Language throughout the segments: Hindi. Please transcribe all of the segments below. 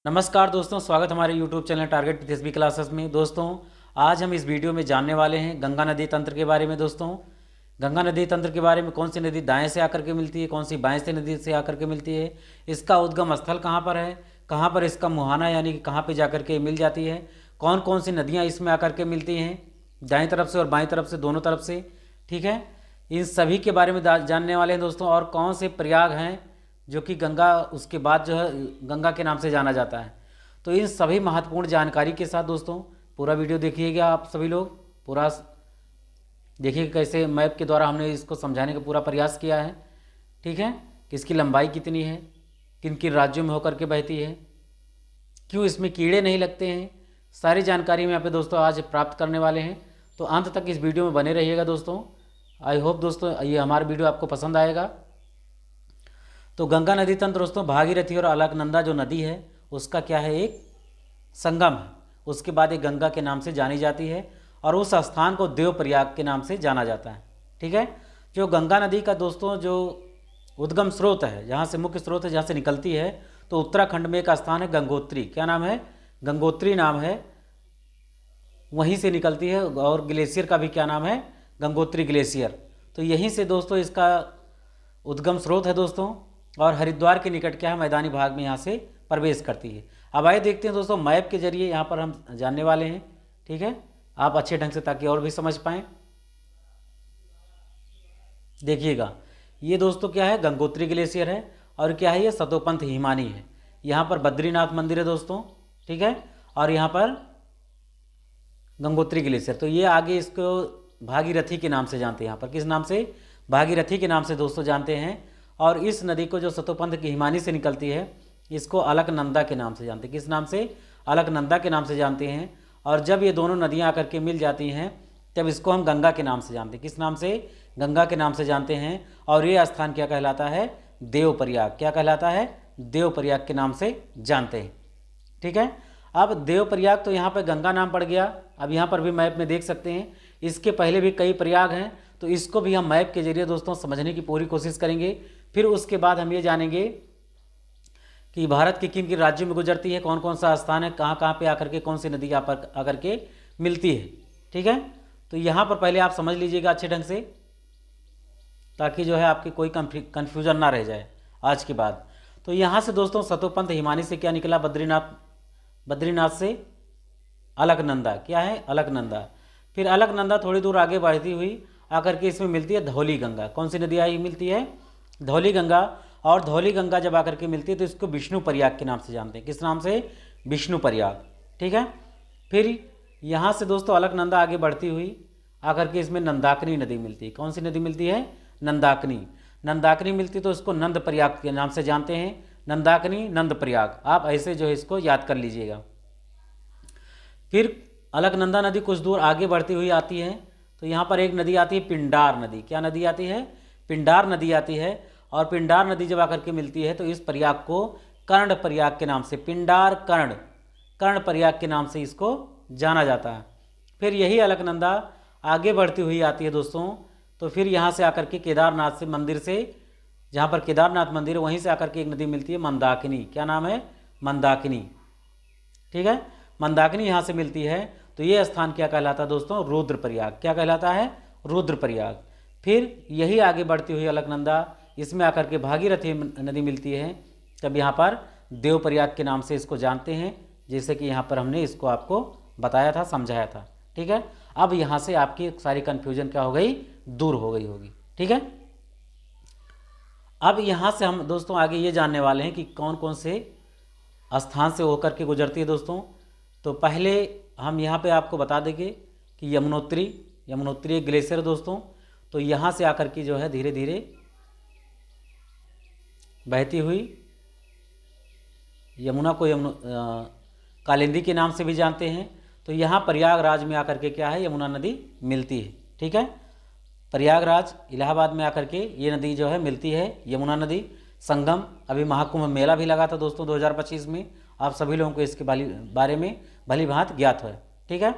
नमस्कार दोस्तों, स्वागत हमारे YouTube channel target PSB classes में। दोस्तों, आज हम इस वीडियो में जानने वाले हैं गंगा नदी तंत्र के बारे में। दोस्तों, गंगा नदी तंत्र के बारे में, कौन सी नदी दाएं से आकर के मिलती है, कौन सी बाएं से नदी से आकर के मिलती है, इसका उद्गम स्थल कहाँ पर है, कहाँ पर इसका मुहाना यानी कि कहाँ पर जाकर के मिल जाती है, कौन कौन सी नदियाँ इसमें आकर के मिलती हैं, दाएँ तरफ से और बाएँ तरफ से, दोनों तरफ से। ठीक है, इन सभी के बारे में जानने वाले हैं दोस्तों। और कौन से प्रयाग हैं जो कि गंगा, उसके बाद जो है गंगा के नाम से जाना जाता है। तो इन सभी महत्वपूर्ण जानकारी के साथ दोस्तों पूरा वीडियो देखिएगा। आप सभी लोग पूरा देखिए कैसे मैप के द्वारा हमने इसको समझाने का पूरा प्रयास किया है। ठीक है, कि इसकी लंबाई कितनी है, किन किन राज्यों में होकर के बहती है, क्यों इसमें कीड़े नहीं लगते हैं, सारी जानकारी में यहाँ पे दोस्तों आज प्राप्त करने वाले हैं। तो अंत तक इस वीडियो में बने रहिएगा दोस्तों। आई होप दोस्तों ये हमारा वीडियो आपको पसंद आएगा। तो गंगा नदी तंत्र दोस्तों भागीरथी और अलकनंदा जो नदी है उसका क्या है, एक संगम है। उसके बाद एक गंगा के नाम से जानी जाती है और उस स्थान को देवप्रयाग के नाम से जाना जाता है। ठीक है, जो गंगा नदी का दोस्तों जो उद्गम स्रोत है, जहाँ से मुख्य स्रोत है, जहाँ से निकलती है, तो उत्तराखंड में एक स्थान है गंगोत्री। क्या नाम है? गंगोत्री नाम है, वहीं से निकलती है। और ग्लेशियर का भी क्या नाम है? गंगोत्री ग्लेशियर। तो यहीं से दोस्तों इसका उद्गम स्रोत है दोस्तों। और हरिद्वार के निकट क्या है, मैदानी भाग में यहाँ से प्रवेश करती है। अब आइए देखते हैं दोस्तों, मैप के जरिए यहाँ पर हम जानने वाले हैं। ठीक है, आप अच्छे ढंग से, ताकि और भी समझ पाएँ। देखिएगा, ये दोस्तों क्या है, गंगोत्री ग्लेशियर है। और क्या है, ये सतोपंथ हिमानी है। यहाँ पर बद्रीनाथ मंदिर है दोस्तों। ठीक है, और यहाँ पर गंगोत्री ग्लेशियर। तो ये आगे इसको भागीरथी के नाम से जानते हैं। यहाँ पर किस नाम से? भागीरथी के नाम से दोस्तों जानते हैं। और इस नदी को जो सतोपंथ की हिमानी से निकलती है, इसको अलकनंदा के नाम से जानते हैं। किस नाम से? अलकनंदा के नाम से जानते हैं। और जब ये दोनों नदियाँ आकर के मिल जाती हैं, तब इसको हम गंगा के नाम से जानते हैं। किस नाम से? गंगा के नाम से जानते हैं। और ये स्थान क्या कहलाता है? देवप्रयाग। क्या कहलाता है? देवप्रयाग के नाम से जानते हैं। ठीक है, अब देवप्रयाग तो यहाँ पर गंगा नाम पड़ गया। अब यहाँ पर भी मैप में देख सकते हैं, इसके पहले भी कई प्रयाग हैं। तो इसको भी हम मैप के जरिए दोस्तों समझने की पूरी कोशिश करेंगे। फिर उसके बाद हम ये जानेंगे कि भारत के किन किन राज्यों में गुजरती है, कौन कौन सा स्थान है, कहाँ कहाँ पे आकर के कौन सी नदी यहाँ पर आकर के मिलती है। ठीक है, तो यहाँ पर पहले आप समझ लीजिएगा अच्छे ढंग से, ताकि जो है आपकी कोई कन्फ्यूजन ना रह जाए आज के बाद। तो यहाँ से दोस्तों सतोपंथ हिमानी से क्या निकला? बद्रीनाथ से अलकनंदा। क्या है? अलकनंदा। फिर अलकनंदा थोड़ी दूर आगे बढ़ती हुई आकर के इसमें मिलती है धौली गंगा। कौन सी नदी आई मिलती है? धौली गंगा। और धौली गंगा जब आकर के मिलती है तो इसको विष्णु प्रयाग के नाम से जानते हैं। किस नाम से? विष्णु प्रयाग। ठीक है, फिर यहाँ से दोस्तों अलकनंदा आगे बढ़ती हुई आकर के इसमें नंदाकिनी नदी मिलती है। कौन सी नदी मिलती है? नंदाकिनी। नंदाकिनी मिलती तो इसको नंद प्रयाग के नाम से जानते हैं। नंदाकिनी, नंद प्रयाग, आप ऐसे जो है इसको याद कर लीजिएगा। फिर अलकनंदा नदी कुछ दूर आगे बढ़ती हुई आती है, तो यहाँ पर एक नदी आती है पिंडार नदी। क्या नदी आती है? पिंडार नदी आती है। और पिंडार नदी जब आकर के मिलती है तो इस प्रयाग को कर्ण प्रयाग के नाम से, पिंडार कर्ण प्रयाग के नाम से इसको जाना जाता है। फिर यही अलकनंदा आगे बढ़ती हुई आती है दोस्तों। तो फिर यहाँ से आकर के केदारनाथ से मंदिर से, जहाँ पर केदारनाथ मंदिर है, वहीं से आकर के एक नदी मिलती है मंदाकिनी। क्या नाम है? मंदाकिनी। ठीक है, मंदाकिनी यहाँ से मिलती है। तो ये स्थान क्या कहलाता है दोस्तों? रुद्रप्रयाग। क्या कहलाता है? रुद्रप्रयाग। फिर यही आगे बढ़ती हुई अलकनंदा, इसमें आकर के भागीरथी नदी मिलती है। तब यहाँ पर देवप्रयाग के नाम से इसको जानते हैं, जैसे कि यहाँ पर हमने इसको आपको बताया था, समझाया था। ठीक है, अब यहाँ से आपकी सारी कन्फ्यूजन क्या हो गई? दूर हो गई होगी। ठीक है, अब यहाँ से हम दोस्तों आगे ये जानने वाले हैं कि कौन कौन से स्थान से होकर के गुजरती है दोस्तों। तो पहले हम यहाँ पे आपको बता देंगे कि यमुनोत्री एक ग्लेशियर दोस्तों। तो यहाँ से आकर के जो है धीरे धीरे बहती हुई यमुना को कालिंदी के नाम से भी जानते हैं। तो यहाँ प्रयागराज में आकर के क्या है, यमुना नदी मिलती है। ठीक है, प्रयागराज इलाहाबाद में आकर के ये नदी जो है मिलती है, यमुना नदी। संगम, अभी महाकुंभ मेला भी लगा था दोस्तों 2025 में। आप सभी लोगों को इसके बारे में भली भांति ज्ञात है। ठीक है,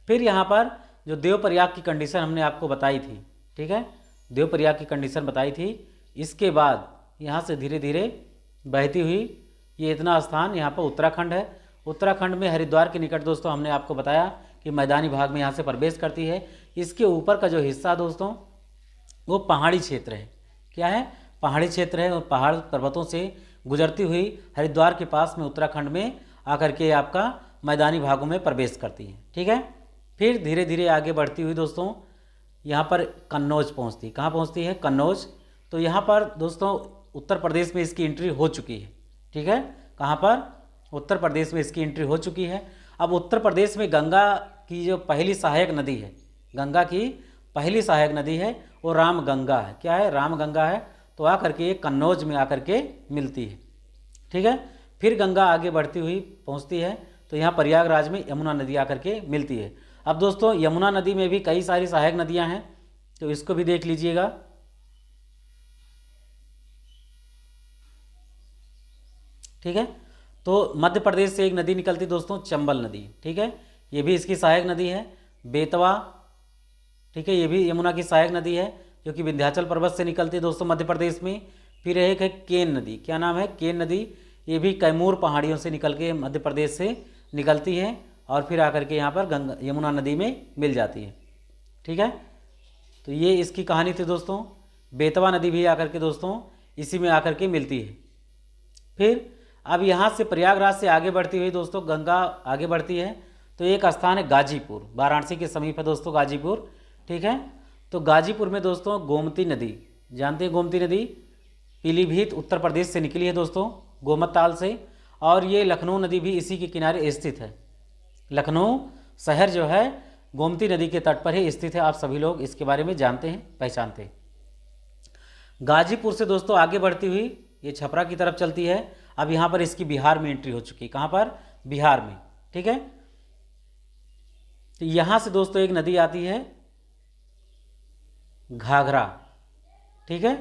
फिर यहाँ पर जो देवप्रयाग की कंडीशन हमने आपको बताई थी। ठीक है, देवप्रयाग की कंडीशन बताई थी। इसके बाद यहाँ से धीरे धीरे बहती हुई ये इतना स्थान यहाँ पर उत्तराखंड है। उत्तराखंड में हरिद्वार के निकट दोस्तों हमने आपको बताया कि मैदानी भाग में यहाँ से प्रवेश करती है। इसके ऊपर का जो हिस्सा दोस्तों वो पहाड़ी क्षेत्र है। क्या है? पहाड़ी क्षेत्र है, और पहाड़ पर्वतों से गुजरती हुई हरिद्वार के पास में उत्तराखंड में आकर के आपका मैदानी भागों में प्रवेश करती है। ठीक है। फिर धीरे धीरे आगे बढ़ती हुई दोस्तों यहाँ पर कन्नौज पहुँचती। कहाँ पहुँचती है? कन्नौज। तो यहाँ पर दोस्तों उत्तर प्रदेश में इसकी एंट्री हो चुकी है। ठीक है। कहाँ पर? उत्तर प्रदेश में इसकी एंट्री हो चुकी है। अब उत्तर प्रदेश में गंगा की जो पहली सहायक नदी है, गंगा की पहली सहायक नदी है वो रामगंगा है। क्या है? रामगंगा है। तो आकर के ये कन्नौज में आकर के मिलती है। ठीक है। फिर गंगा आगे बढ़ती हुई पहुंचती है तो यहाँ प्रयागराज में यमुना नदी आकर के मिलती है। अब दोस्तों यमुना नदी में भी कई सारी सहायक नदियाँ हैं, तो इसको भी देख लीजिएगा। ठीक है। तो मध्य प्रदेश से एक नदी निकलती दोस्तों, चंबल नदी। ठीक है। ये भी इसकी सहायक नदी है। बेतवा, ठीक है, ये भी यमुना की सहायक नदी है जो कि विंध्याचल पर्वत से निकलती है दोस्तों मध्य प्रदेश में। फिर एक है केन नदी। क्या नाम है? केन नदी। ये भी कैमूर पहाड़ियों से निकल के मध्य प्रदेश से निकलती है और फिर आकर के यहाँ पर गंगा यमुना नदी में मिल जाती है। ठीक है। तो ये इसकी कहानी थी दोस्तों। बेतवा नदी भी आकर के दोस्तों इसी में आकर के मिलती है। फिर अब यहाँ से प्रयागराज से आगे बढ़ती हुई दोस्तों गंगा आगे बढ़ती है तो एक स्थान है गाजीपुर, वाराणसी के समीप है दोस्तों गाजीपुर। ठीक है। तो गाजीपुर में दोस्तों गोमती नदी, जानते हैं गोमती नदी? पीलीभीत उत्तर प्रदेश से निकली है दोस्तों, गोमत ताल से। और ये लखनऊ नदी भी इसी के किनारे स्थित है। लखनऊ शहर जो है गोमती नदी के तट पर ही स्थित है। आप सभी लोग इसके बारे में जानते हैं, पहचानते हैं। गाजीपुर से दोस्तों आगे बढ़ती हुई ये छपरा की तरफ चलती है। अब यहाँ पर इसकी बिहार में एंट्री हो चुकी है। कहाँ पर? बिहार में। ठीक है। तो यहाँ से दोस्तों एक नदी आती है घाघरा। ठीक है।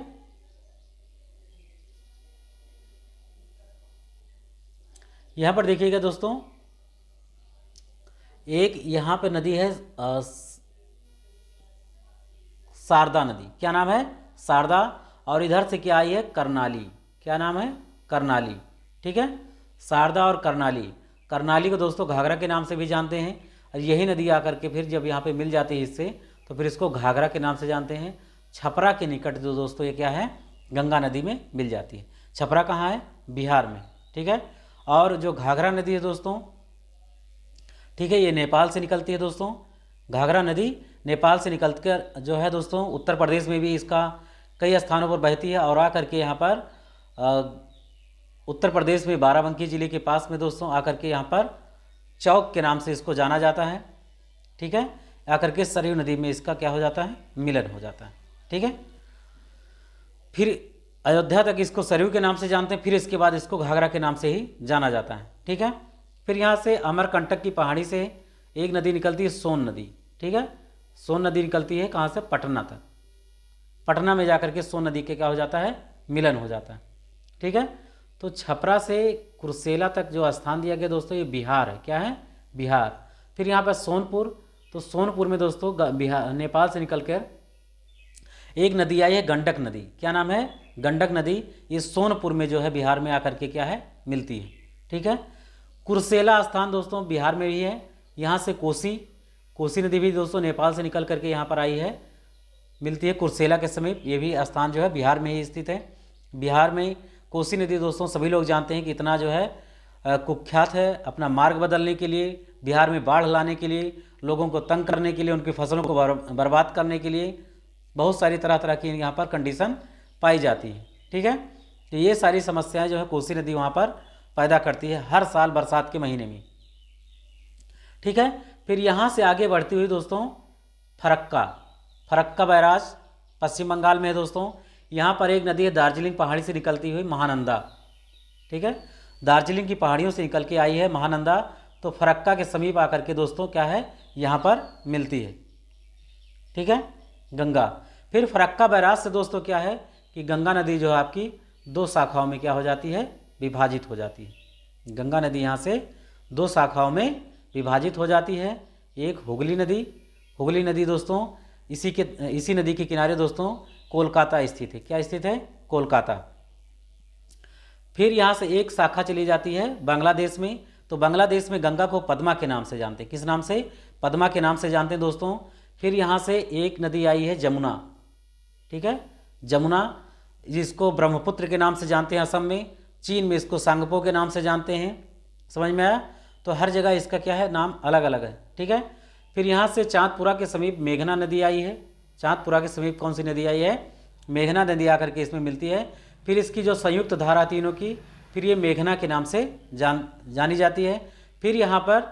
यहाँ पर देखिएगा दोस्तों एक यहाँ पे नदी है शारदा नदी। क्या नाम है? शारदा। और इधर से क्या आई है? करनाली। क्या नाम है? करनाली। ठीक है। शारदा और करनाली। करनाली को दोस्तों घाघरा के नाम से भी जानते हैं। और यही नदी आकर के फिर जब यहाँ पे मिल जाती है इससे तो फिर इसको घाघरा के नाम से जानते हैं। छपरा के निकट जो दोस्तों ये क्या है? गंगा नदी में मिल जाती है। छपरा कहाँ है? बिहार में। ठीक है। और जो घाघरा नदी है दोस्तों, ठीक है, ये नेपाल से निकलती है दोस्तों। घाघरा नदी नेपाल से निकल कर जो है दोस्तों उत्तर प्रदेश में भी इसका कई स्थानों पर बहती है और आकर के यहाँ पर उत्तर प्रदेश में बाराबंकी जिले के पास में दोस्तों आकर के यहाँ पर चौक के नाम से इसको जाना जाता है। ठीक है। आकर के सरयू नदी में इसका क्या हो जाता है? मिलन हो जाता है। ठीक है। फिर अयोध्या तक इसको सरयू के नाम से जानते हैं, फिर इसके बाद इसको घाघरा के नाम से ही जाना जाता है। ठीक है। फिर यहाँ से अमरकंटक की पहाड़ी से एक नदी निकलती है, सोन नदी। ठीक है। सोन नदी निकलती है कहाँ से? पटना तक। पटना में जाकर के सोन नदी के क्या हो जाता है? मिलन हो जाता है। ठीक है। तो छपरा से कुर्सेला तक जो स्थान दिया गया दोस्तों ये बिहार है। क्या है? बिहार। फिर यहाँ पर सोनपुर, तो सोनपुर में दोस्तों बिहार नेपाल से निकलकर एक नदी आई है गंडक नदी। क्या नाम है? गंडक नदी। ये सोनपुर में जो है बिहार में आकर के क्या है? मिलती है। ठीक है। कुर्सेला स्थान दोस्तों बिहार में ही है। यहाँ से कोसी नदी भी दोस्तों नेपाल से निकल करके यहाँ पर आई है, मिलती है कुर्सेला के समीप। ये भी स्थान जो है बिहार में ही स्थित है। बिहार में कोसी नदी दोस्तों सभी लोग जानते हैं कि इतना जो है कुख्यात है। अपना मार्ग बदलने के लिए, बिहार में बाढ़ लाने के लिए, लोगों को तंग करने के लिए, उनकी फसलों को बर्बाद करने के लिए बहुत सारी तरह तरह की यहाँ पर कंडीशन पाई जाती है। ठीक है। तो ये सारी समस्याएं जो है कोसी नदी वहाँ पर पैदा करती है हर साल बरसात के महीने में। ठीक है। फिर यहाँ से आगे बढ़ती हुई दोस्तों फरक्का बैराज पश्चिम बंगाल में है दोस्तों। यहाँ पर एक नदी है दार्जिलिंग पहाड़ी से निकलती हुई, महानंदा। ठीक है। दार्जिलिंग की पहाड़ियों से निकल के आई है महानंदा, तो फरक्का के समीप आकर के दोस्तों क्या है? यहाँ पर मिलती है। ठीक है। गंगा। फिर फरक्का बैराज से दोस्तों क्या है कि गंगा नदी जो है आपकी दो शाखाओं में क्या हो जाती है? विभाजित हो जाती है। गंगा नदी यहाँ से दो शाखाओं में विभाजित हो जाती है। एक हुगली नदी दोस्तों इसी नदी के किनारे दोस्तों कोलकाता स्थित है। क्या स्थित है? कोलकाता। फिर यहाँ से एक शाखा चली जाती है बांग्लादेश में। तो बांग्लादेश में गंगा को पद्मा के नाम से जानते हैं। किस नाम से? पद्मा के नाम से जानते हैं दोस्तों। फिर यहाँ से एक नदी आई है जमुना, ठीक है, जमुना, जिसको ब्रह्मपुत्र के नाम से जानते हैं असम में। चीन में इसको सांगपो के नाम से जानते हैं। समझ में आया? तो हर जगह इसका क्या है, नाम अलग अलग है, ठीक है। फिर यहाँ से चांदपुरा के समीप मेघना नदी आई है। चांदपुरा के समीप कौन सी नदी आई है? मेघना नदी आकर के इसमें मिलती है। फिर इसकी जो संयुक्त धारा तीनों की, फिर ये मेघना के नाम से जानी जाती है। फिर यहाँ पर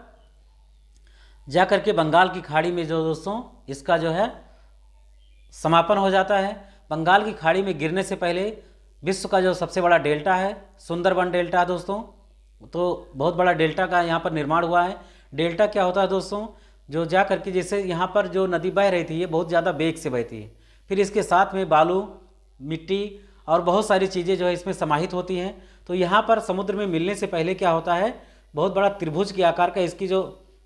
जा कर के बंगाल की खाड़ी में जो दोस्तों इसका जो है समापन हो जाता है। बंगाल की खाड़ी में गिरने से पहले विश्व का जो सबसे बड़ा डेल्टा है सुंदरबन डेल्टा दोस्तों, तो बहुत बड़ा डेल्टा का यहाँ पर निर्माण हुआ है। डेल्टा क्या होता है दोस्तों? जो जा करके जैसे यहाँ पर जो नदी बह रही थी ये बहुत ज़्यादा वेग से बहती है, फिर इसके साथ में बालू, मिट्टी और बहुत सारी चीज़ें जो है इसमें समाहित होती हैं। तो यहाँ पर समुद्र में मिलने से पहले क्या होता है, बहुत बड़ा त्रिभुज के आकार का इसकी जो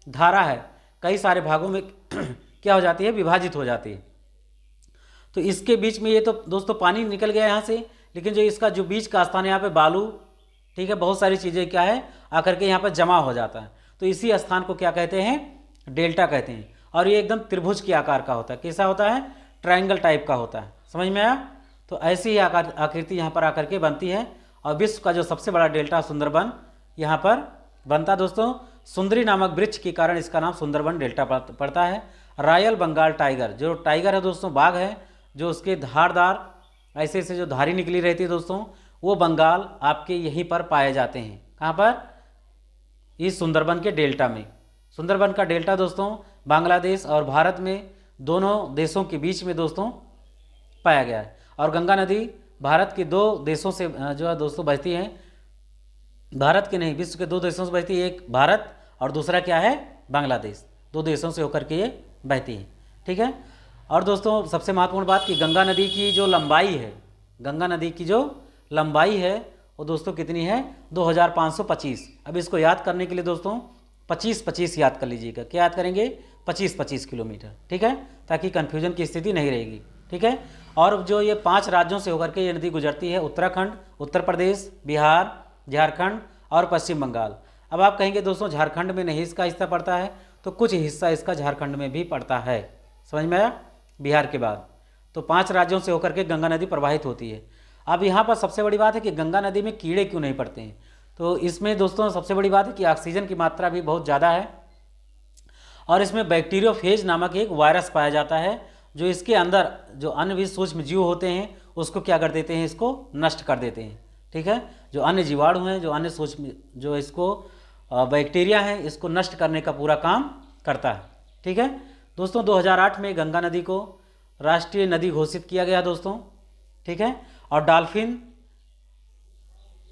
धारा है कई सारे भागों में क्या हो जाती है, विभाजित हो जाती है। तो इसके बीच में ये तो दोस्तों पानी निकल गया यहाँ से, लेकिन जो इसका जो बीच का स्थान है यहाँ पे बालू, ठीक है, बहुत सारी चीज़ें क्या है आकर के यहाँ पर जमा हो जाता है। तो इसी स्थान को क्या कहते हैं, डेल्टा कहते हैं। और ये एकदम त्रिभुज के आकार का होता है। कैसा होता है? ट्रायंगल टाइप का होता है। समझ में आया? तो ऐसी ही आकृति यहाँ पर आकर के बनती है। और विश्व का जो सबसे बड़ा डेल्टा सुंदरबन यहाँ पर बनता दोस्तों। सुंदरी नामक वृक्ष के कारण इसका नाम सुंदरबन डेल्टा पड़ता है। रॉयल बंगाल टाइगर, जो टाइगर है दोस्तों, बाघ है, जो उसके धारदार ऐसे ऐसे जो धारी निकली रहती है दोस्तों, वो बंगाल आपके यहीं पर पाए जाते हैं। कहाँ पर? इस सुंदरबन के डेल्टा में। सुंदरबन का डेल्टा दोस्तों बांग्लादेश और भारत में दोनों देशों के बीच में दोस्तों पाया गया है। और गंगा नदी भारत के दो देशों से जो है दोस्तों बहती है। भारत के नहीं, विश्व के दो देशों से बहती है। एक भारत और दूसरा क्या है, बांग्लादेश। दो देशों से होकर के ये बहती है, ठीक है। और दोस्तों सबसे महत्वपूर्ण बात कि गंगा नदी की जो लंबाई है, गंगा नदी की जो लंबाई है वो दोस्तों कितनी है, 2525। अब इसको याद करने के लिए दोस्तों 25-25 याद कर लीजिएगा। क्या याद करेंगे? 25-25 किलोमीटर, ठीक है, ताकि कन्फ्यूजन की स्थिति नहीं रहेगी, ठीक है। और जो ये 5 राज्यों से होकर के ये नदी गुजरती है, उत्तराखंड, उत्तर प्रदेश, बिहार, झारखंड और पश्चिम बंगाल। अब आप कहेंगे दोस्तों झारखंड में नहीं इसका हिस्सा पड़ता है, तो कुछ हिस्सा इसका झारखंड में भी पड़ता है। समझ में आया? बिहार के बाद तो 5 राज्यों से होकर के गंगा नदी प्रवाहित होती है। अब यहाँ पर सबसे बड़ी बात है कि गंगा नदी में कीड़े क्यों नहीं पड़ते हैं। तो इसमें दोस्तों सबसे बड़ी बात है कि ऑक्सीजन की मात्रा भी बहुत ज़्यादा है। और इसमें बैक्टीरियोफेज नामक एक वायरस पाया जाता है, जो इसके अंदर जो अन्य भी सूक्ष्म जीव होते हैं उसको क्या कर देते हैं, इसको नष्ट कर देते हैं, ठीक है। जो अन्य जीवाणु हैं, जो अन्य सूक्ष्म जो इसको बैक्टीरिया हैं, इसको नष्ट करने का पूरा काम करता है, ठीक है। दोस्तों 2008 में गंगा नदी को राष्ट्रीय नदी घोषित किया गया दोस्तों, ठीक है। और डॉल्फिन,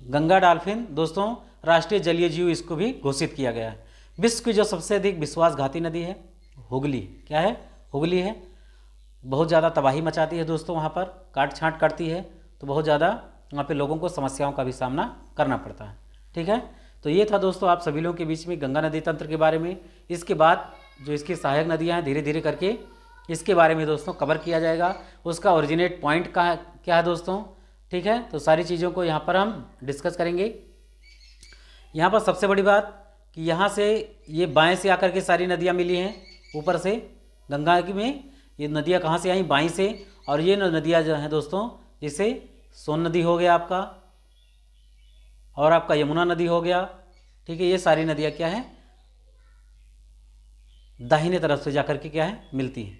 गंगा डॉल्फिन दोस्तों राष्ट्रीय जलीय जीव इसको भी घोषित किया गया है। विश्व की जो सबसे अधिक विश्वासघाती नदी है हुगली, क्या है, हुगली है। बहुत ज़्यादा तबाही मचाती है दोस्तों, वहाँ पर काट छाँट करती है, तो बहुत ज़्यादा वहाँ पे लोगों को समस्याओं का भी सामना करना पड़ता है, ठीक है। तो ये था दोस्तों आप सभी लोगों के बीच में गंगा नदी तंत्र के बारे में। इसके बाद जो इसकी सहायक नदियाँ हैं धीरे धीरे करके इसके बारे में दोस्तों कवर किया जाएगा। उसका ओरिजिनेट पॉइंट का क्या है दोस्तों, ठीक है। तो सारी चीज़ों को यहाँ पर हम डिस्कस करेंगे। यहाँ पर सबसे बड़ी बात कि यहाँ से ये बाएं से आकर के सारी नदियाँ मिली हैं, ऊपर से गंगा में ये नदियाँ कहाँ से आई, बाएं से। और ये नदियाँ जो हैं दोस्तों, जैसे सोन नदी हो गया आपका, और आपका यमुना नदी हो गया, ठीक है। ये सारी नदियाँ क्या हैं, दाहिने तरफ से जाकर के क्या है, मिलती हैं,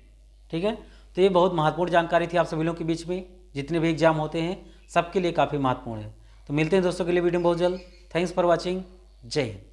ठीक है। तो ये बहुत महत्वपूर्ण जानकारी थी आप सभी लोगों के बीच में। जितने भी एग्जाम होते हैं सबके लिए काफ़ी महत्वपूर्ण है। तो मिलते हैं दोस्तों के लिए वीडियो में बहुत जल्द। Thanks for watching. जय हिंद।